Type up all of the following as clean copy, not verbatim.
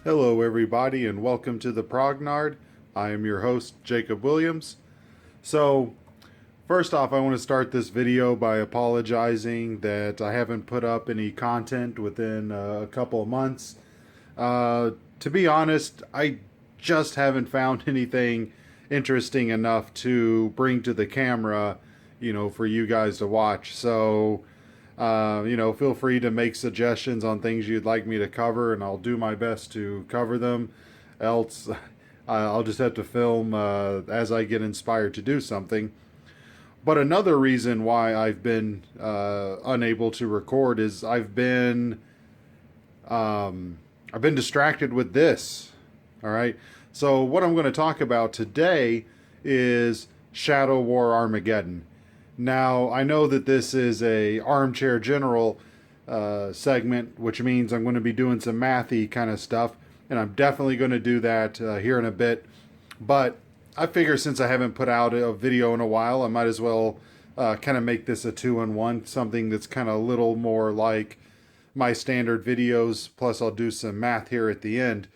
Hello, everybody, and welcome to the Prognard. I am your host, Jacob Williams. So, first off, I want to start this video by apologizing that I haven't put up any content within a couple of months. To be honest, I just haven't found anything interesting enough to bring to the camera, for you guys to watch. So, feel free to make suggestions on things you'd like me to cover, and I'll do my best to cover them. Else, I'll just have to film as I get inspired to do something. But another reason why I've been unable to record is I've been distracted with this. All right. So what I'm going to talk about today is Shadow War Armageddon. Now, I know that this is a Armchair General segment, which means I'm going to be doing some mathy kind of stuff, and I'm definitely going to do that here in a bit. But I figure since I haven't put out a video in a while, I might as well kind of make this a two-in-one, something that's kind of a little more like my standard videos, plus I'll do some math here at the end.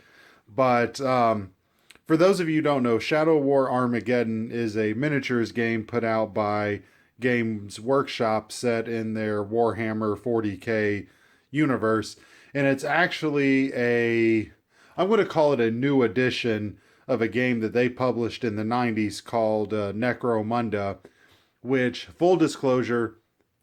But for those of you who don't know, Shadow War Armageddon is a miniatures game put out by Games Workshop set in their Warhammer 40k universe, and it's actually I'm going to call it a new edition of a game that they published in the 90s called Necromunda, which, full disclosure,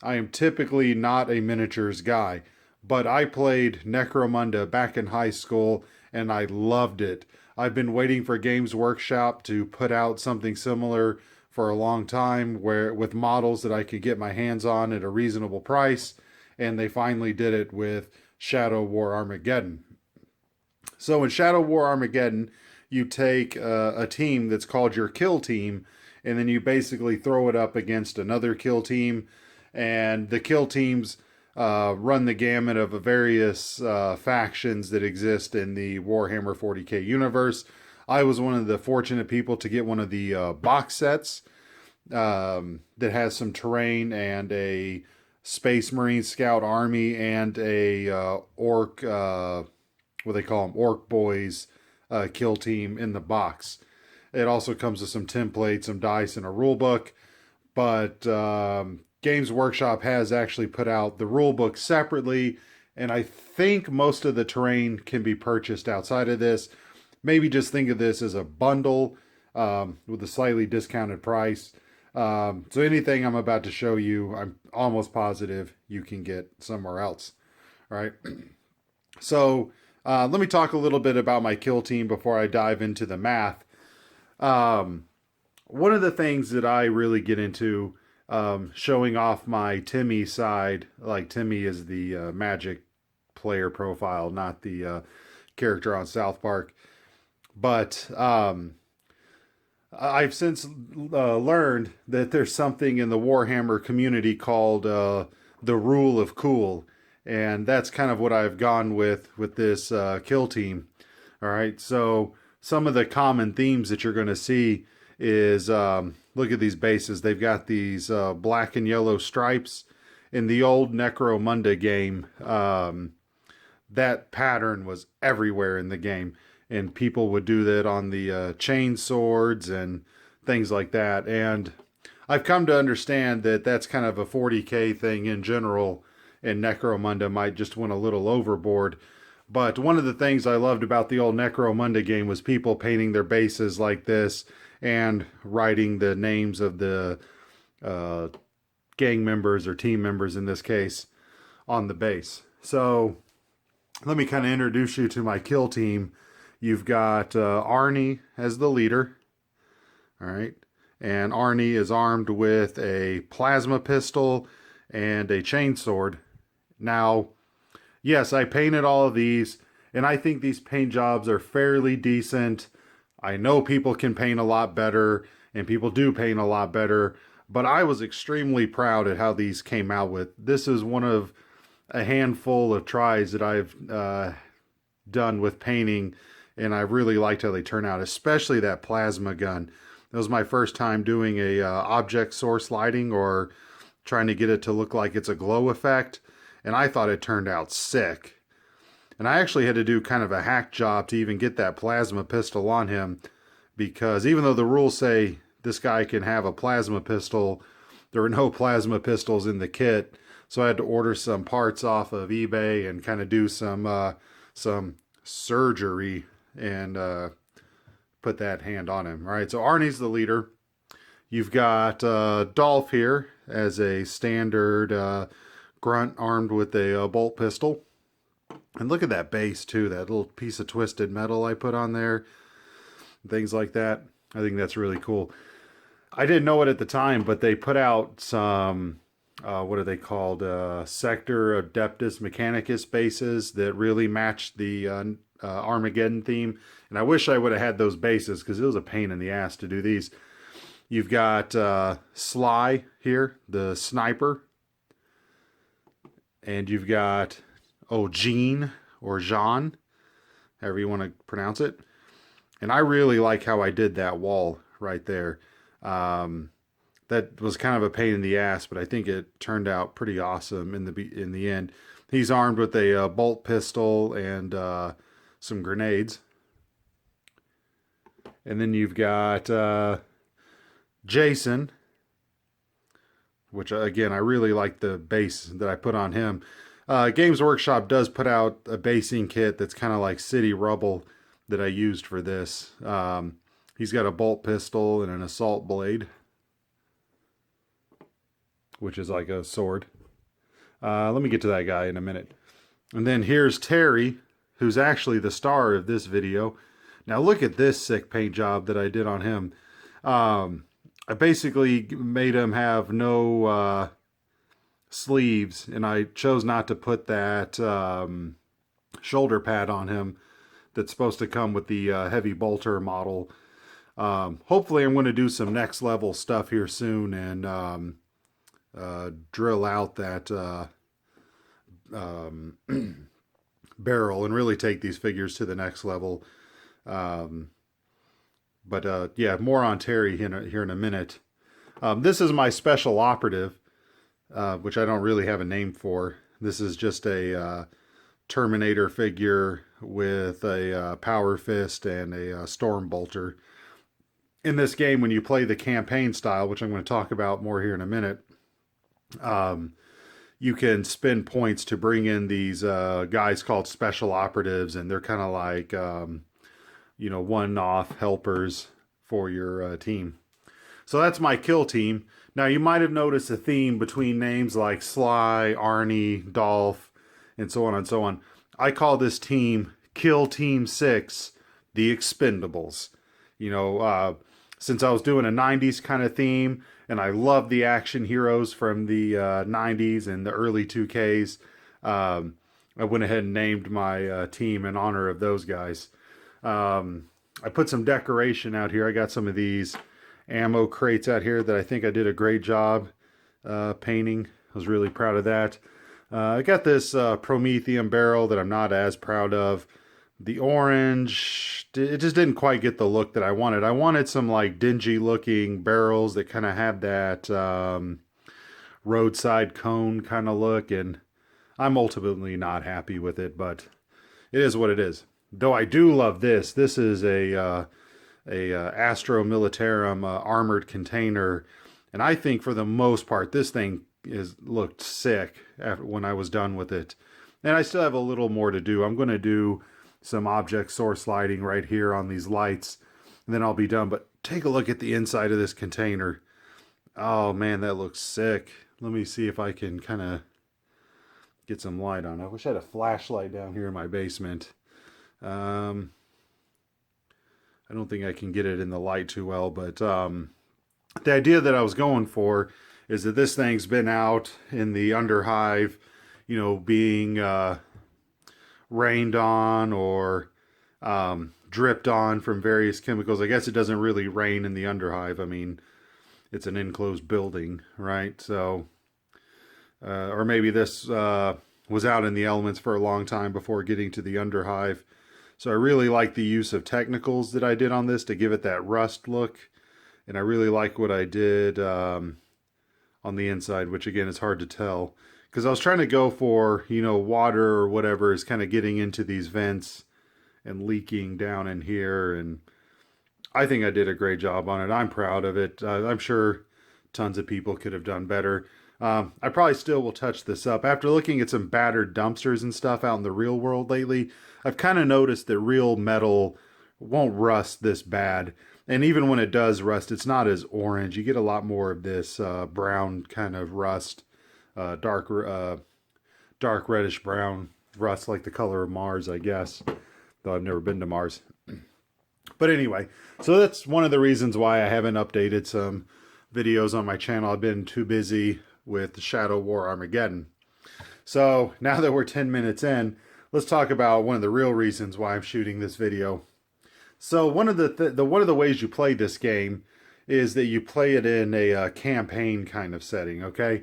I am typically not a miniatures guy, but I played Necromunda back in high school and I loved it. I've been waiting for Games Workshop to put out something similar for a long time, where with models that I could get my hands on at a reasonable price, and they finally did it with Shadow War Armageddon. So in Shadow War Armageddon, you take a team that's called your kill team, and then you basically throw it up against another kill team, and the kill teams run the gamut of various factions that exist in the Warhammer 40k universe. I was one of the fortunate people to get one of the box sets that has some terrain and a Space Marine Scout Army and a Orc, what they call them, Orc Boys kill team in the box. It also comes with some templates, some dice, and a rule book. But Games Workshop has actually put out the rule book separately, and I think most of the terrain can be purchased outside of this. Maybe just think of this as a bundle with a slightly discounted price. So anything I'm about to show you, I'm almost positive you can get somewhere else. All right. So let me talk a little bit about my kill team before I dive into the math. One of the things that I really get into, showing off my Timmy side, like Timmy is the Magic player profile, not the character on South Park. But I've since learned that there's something in the Warhammer community called the rule of cool. And that's kind of what I've gone with this kill team. All right, so some of the common themes that you're going to see is, look at these bases. They've got these black and yellow stripes. In the old Necromunda game, that pattern was everywhere in the game. And people would do that on the chain swords and things like that. And I've come to understand that that's kind of a 40k thing in general, and Necromunda might just went a little overboard. But one of the things I loved about the old Necromunda game was people painting their bases like this and writing the names of the gang members, or team members in this case, on the base. So let me kind of introduce you to my kill team. You've got Arnie as the leader, all right? And Arnie is armed with a plasma pistol and a chainsword. Now, yes, I painted all of these, and I think these paint jobs are fairly decent. I know people can paint a lot better, and people do paint a lot better, but I was extremely proud at how these came out with. This is one of a handful of tries that I've done with painting, and I really liked how they turn out, especially that plasma gun. It was my first time doing a object source lighting, or trying to get it to look like it's a glow effect, and I thought it turned out sick. And I actually had to do kind of a hack job to even get that plasma pistol on him, because even though the rules say this guy can have a plasma pistol, there were no plasma pistols in the kit. So I had to order some parts off of eBay and kind of do some surgery and put that hand on him. All right, so Arnie's the leader. You've got Dolph here as a standard grunt armed with a bolt pistol. And look at that base too, that little piece of twisted metal I put on there. Things like that. I think that's really cool. I didn't know it at the time, but they put out some, what are they called? Sector Adeptus Mechanicus bases that really matched the Armageddon theme. And I wish I would have had those bases, because it was a pain in the ass to do these. You've got Sly here, the sniper. And you've got, Jean, or Jean, however you want to pronounce it. And I really like how I did that wall right there. That was kind of a pain in the ass, but I think it turned out pretty awesome in the end. He's armed with a bolt pistol and some grenades. And then you've got Jason, which again, I really like the base that I put on him. Games Workshop does put out a basing kit that's kind of like City Rubble that I used for this. He's got a bolt pistol and an assault blade, which is like a sword. Let me get to that guy in a minute. And then here's Terry, who's actually the star of this video. Now look at this sick paint job that I did on him. I basically made him have no sleeves, and I chose not to put that shoulder pad on him that's supposed to come with the heavy bolter model. Hopefully I'm going to do some next level stuff here soon and drill out that barrel and really take these figures to the next level. Yeah, more on Terry here in a minute. This is my special operative, which I don't really have a name for. This is just a Terminator figure with a power fist and a storm bolter. In this game, when you play the campaign style, which I'm going to talk about more here in a minute, you can spend points to bring in these guys called special operatives, and they're kind of like one-off helpers for your team. So that's my kill team. Now you might have noticed a theme between names like Sly, Arnie, Dolph, and so on and so on. I call this team Kill Team 6, the Expendables. Since I was doing a 90s kind of theme, and I love the action heroes from the 90s and the early 2Ks, I went ahead and named my team in honor of those guys. I put some decoration out here. I got some of these ammo crates out here that I think I did a great job painting. I was really proud of that. I got this Prometheum barrel that I'm not as proud of. The orange, it just didn't quite get the look that I wanted. I wanted some like dingy looking barrels that kind of had that roadside cone kind of look, and I'm ultimately not happy with it, but it is what it is. Though I do love this. This is a Astro Militarum armored container, and I think for the most part this thing looked sick when I was done with it. And I still have a little more to do. I'm going to do some object source lighting right here on these lights, and then I'll be done. But take a look at the inside of this container. Oh man, that looks sick. Let me see if I can kind of get some light on it. I wish I had a flashlight down here in my basement. I don't think I can get it in the light too well, but the idea that I was going for is that this thing's been out in the underhive, being rained on or dripped on from various chemicals. I guess it doesn't really rain in the underhive. I mean, it's an enclosed building, right? So, or maybe this was out in the elements for a long time before getting to the underhive. So I really like the use of technicals that I did on this to give it that rust look. And I really like what I did on the inside, which again is hard to tell because I was trying to go for, you know, water or whatever is kind of getting into these vents and leaking down in here. And I think I did a great job on it. I'm proud of it. I'm sure tons of people could have done better. I probably still will touch this up. After looking at some battered dumpsters and stuff out in the real world lately, I've kind of noticed that real metal won't rust this bad. And even when it does rust, it's not as orange. You get a lot more of this brown kind of rust, dark reddish brown rust, like the color of Mars, I guess. Though I've never been to Mars. But anyway, so that's one of the reasons why I haven't updated some videos on my channel. I've been too busy with Shadow War Armageddon. So now that we're 10 minutes in, let's talk about one of the real reasons why I'm shooting this video. So one of the ways you play this game is that you play it in a campaign kind of setting, okay?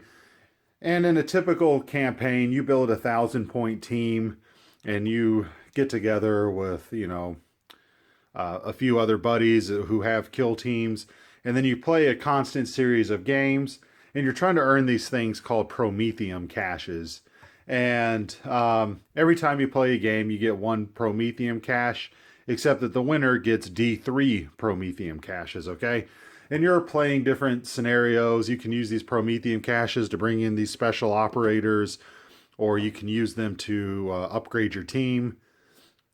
And in a typical campaign, you build a 1,000-point team, and you get together with, you know, a few other buddies who have kill teams, and then you play a constant series of games, and you're trying to earn these things called Prometheum caches. And every time you play a game, you get one Prometheum cache, except that the winner gets D3 Prometheum caches, okay? And you're playing different scenarios. You can use these Prometheum caches to bring in these special operators, or you can use them to upgrade your team.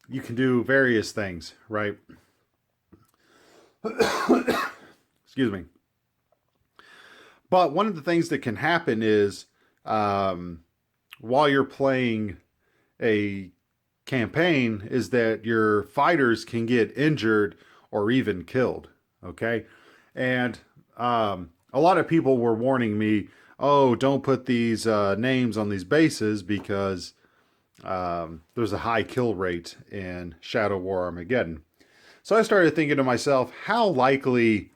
You can do various things, right? Excuse me. But one of the things that can happen is while you're playing a campaign is that your fighters can get injured or even killed, okay? And a lot of people were warning me, oh, don't put these names on these bases because there's a high kill rate in Shadow War Armageddon. So I started thinking to myself, how likely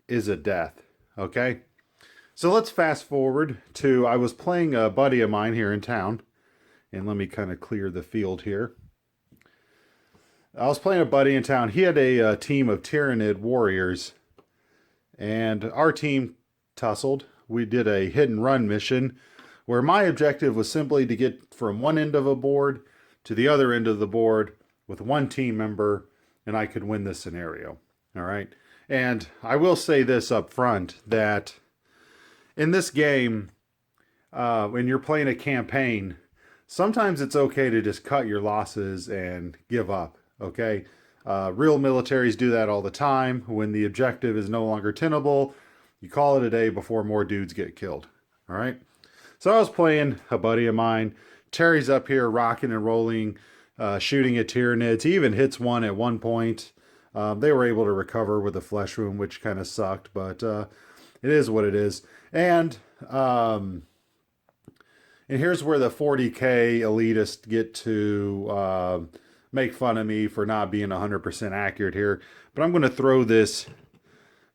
is a death? Okay, so let's fast forward to, I was playing a buddy of mine here in town, and let me kind of clear the field here. I was playing a buddy in town. He had a team of Tyranid warriors, and our team tussled. We did a hit and run mission where my objective was simply to get from one end of a board to the other end of the board with one team member, and I could win this scenario. All right. And I will say this up front, that in this game, when you're playing a campaign, sometimes it's okay to just cut your losses and give up. Okay. Real militaries do that all the time. When the objective is no longer tenable, you call it a day before more dudes get killed. All right. So I was playing a buddy of mine. Terry's up here rocking and rolling, shooting at Tyranids. He even hits one at one point. They were able to recover with a flesh wound, which kind of sucked, but it is what it is. And here's where the 40K elitists get to make fun of me for not being 100% accurate here. But I'm going to throw this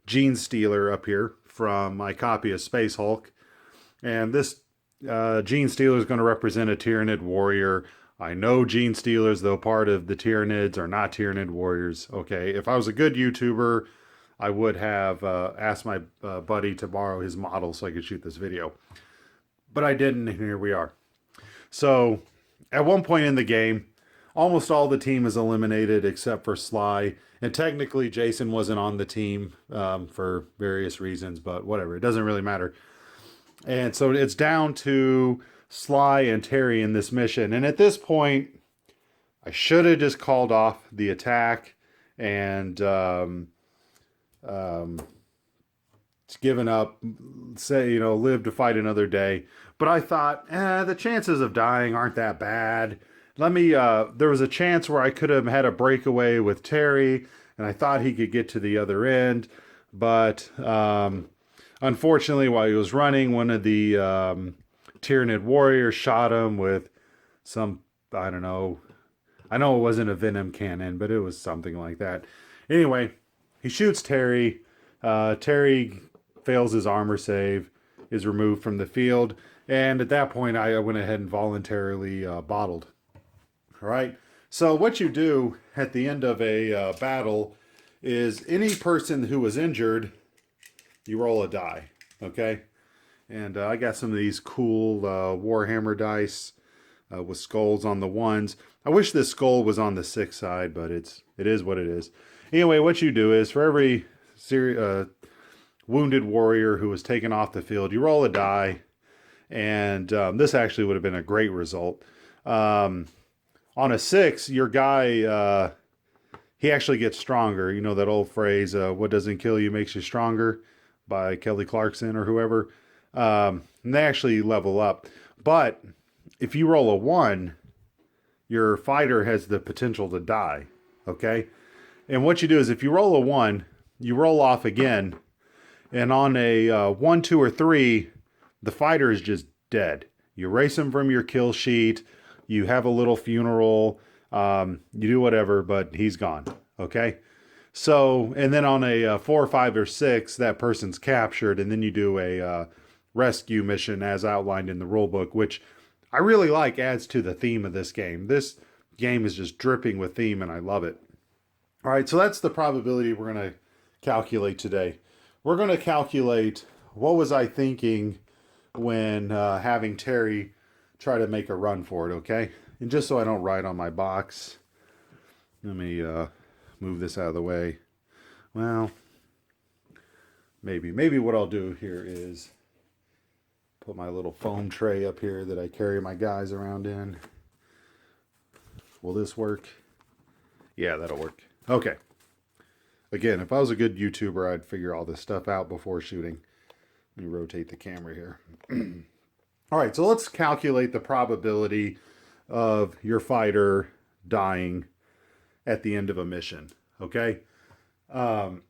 Gene Stealer up here from my copy of Space Hulk. And this Gene Stealer is going to represent a Tyranid warrior. I know Gene Stealers, though part of the Tyranids, are not Tyranid warriors. Okay, if I was a good YouTuber, I would have asked my buddy to borrow his model so I could shoot this video. But I didn't, and here we are. So, at one point in the game, almost all the team is eliminated except for Sly. And technically, Jason wasn't on the team for various reasons, but whatever. It doesn't really matter. And so it's down to Sly and Terry in this mission. And at this point, I should have just called off the attack and given up, say, live to fight another day. But I thought, the chances of dying aren't that bad. There was a chance where I could have had a breakaway with Terry, and I thought he could get to the other end. But unfortunately, while he was running, one of the Tyranid warriors shot him with some, I don't know. I know it wasn't a venom cannon, but it was something like that. Anyway, he shoots Terry. Terry fails his armor save, is removed from the field. And at that point, I went ahead and voluntarily bottled. All right. So what you do at the end of a battle is any person who was injured, you roll a die. Okay. And I got some of these cool Warhammer dice with skulls on the ones. I wish this skull was on the 6 side, but it is what it is. Anyway, what you do is for every wounded warrior who was taken off the field, you roll a die, and this actually would have been a great result. On a 6, your guy, he actually gets stronger. You know that old phrase, what doesn't kill you makes you stronger, by Kelly Clarkson or whoever. And they actually level up. But if you roll a 1, your fighter has the potential to die. Okay? And what you do is if you roll a 1, you roll off again. And on a 1, 2, or 3, the fighter is just dead. You erase him from your kill sheet. You have a little funeral. You do whatever, but he's gone. Okay? So, and then on a 4, 5, or 6, that person's captured, and then you do a rescue mission as outlined in the rulebook, which I really like, adds to the theme of this game. This game is just dripping with theme, and I love it. All right, so that's the probability we're going to calculate today. We're going to calculate what was I thinking when having Terry try to make a run for it, okay? And just so I don't write on my box, let me move this out of the way. Well, maybe what I'll do here is put my little foam tray up here that I carry my guys around in. Will this work? Yeah, that'll work. Okay. Again, if I was a good YouTuber, I'd figure all this stuff out before shooting. Let me rotate the camera here. All right, so let's calculate the probability of your fighter dying at the end of a mission, okay? What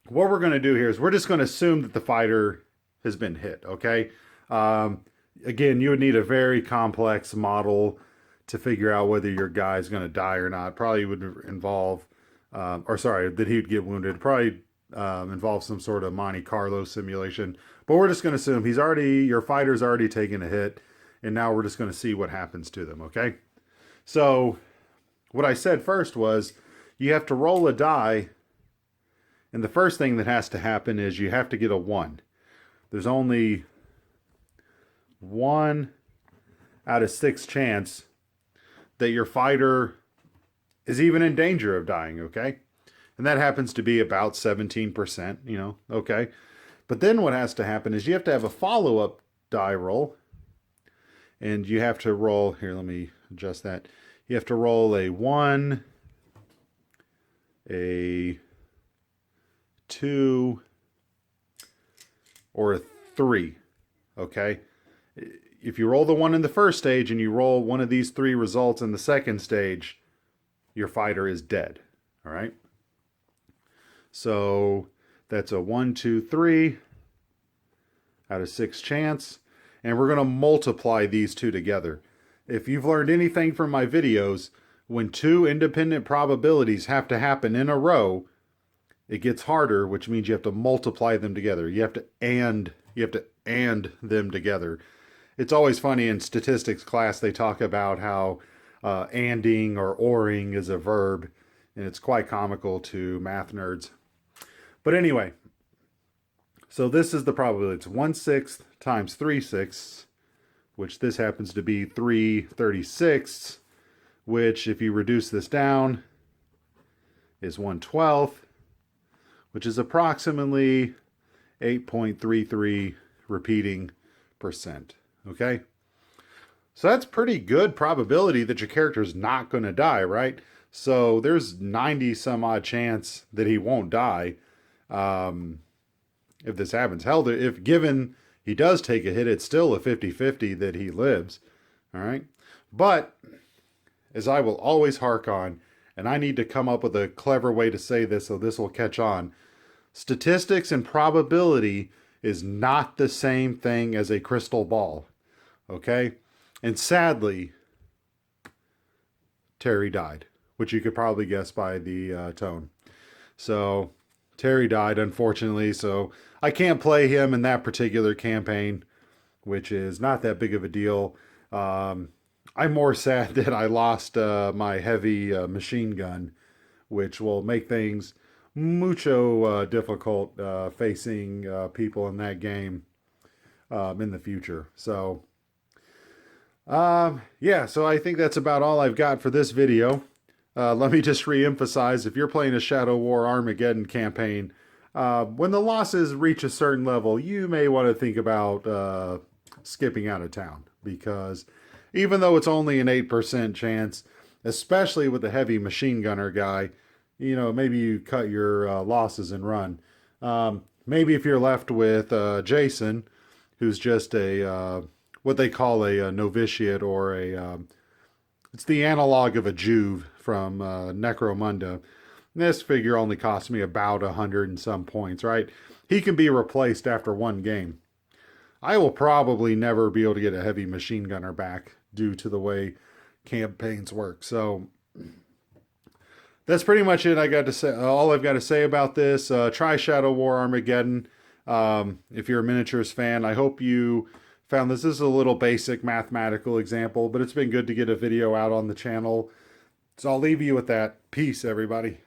we're going to do here is we're just going to assume that the fighter has been hit, okay? Again, you would need a very complex model to figure out whether your guy's going to die or not. Probably would involve, that he'd get wounded. Probably involve some sort of Monte Carlo simulation. But we're just going to assume your fighter's already taken a hit, and now we're just going to see what happens to them, okay? So what I said first was you have to roll a die, and the first thing that has to happen is you have to get a 1. There's only 1 out of 6 chance that your fighter is even in danger of dying, okay? And that happens to be about 17%, okay? But then what has to happen is you have to have a follow-up die roll, and you have to roll, here, let me adjust that. You have to roll a 1, a 2, or a 3, okay? If you roll the 1 in the first stage and you roll one of these 3 results in the second stage, your fighter is dead, all right? So that's a 1, 2, 3 out of 6 chance, and we're going to multiply these two together. If you've learned anything from my videos, when 2 independent probabilities have to happen in a row, it gets harder, which means you have to multiply them together. You have to and them together. It's always funny in statistics class, they talk about how anding or oring is a verb, and it's quite comical to math nerds. But anyway, so this is the probability. It's 1/6 times 3/6, which this happens to be 3/36, which if you reduce this down is 1/12, which is approximately 8.33 repeating percent. Okay? So that's pretty good probability that your character is not going to die, right? So there's 90 some odd chance that he won't die if this happens. Hell, if given he does take a hit, it's still a 50-50 that he lives. All right? But as I will always hark on, and I need to come up with a clever way to say this so this will catch on, statistics and probability is not the same thing as a crystal ball. Okay? And sadly, Terry died, which you could probably guess by the tone. So Terry died, unfortunately, so I can't play him in that particular campaign, which is not that big of a deal. I'm more sad that I lost my heavy machine gun, which will make things mucho difficult facing people in that game. in the future. So, yeah, so I think that's about all I've got for this video. Let me just re-emphasize, if you're playing a Shadow War Armageddon campaign, when the losses reach a certain level, you may want to think about skipping out of town, because even though it's only an 8% chance, especially with the heavy machine gunner guy, you know, maybe you cut your losses and run. Maybe if you're left with Jason, who's just a what they call a novitiate, or it's the analog of a Juve from Necromunda. This figure only cost me about 100 and some points, right? He can be replaced after one game. I will probably never be able to get a heavy machine gunner back due to the way campaigns work. So that's pretty much it. I got to say all I've got to say about this. Try Shadow War Armageddon. If you're a miniatures fan, I hope you found this. This is a little basic mathematical example, but it's been good to get a video out on the channel. So I'll leave you with that. Peace, everybody.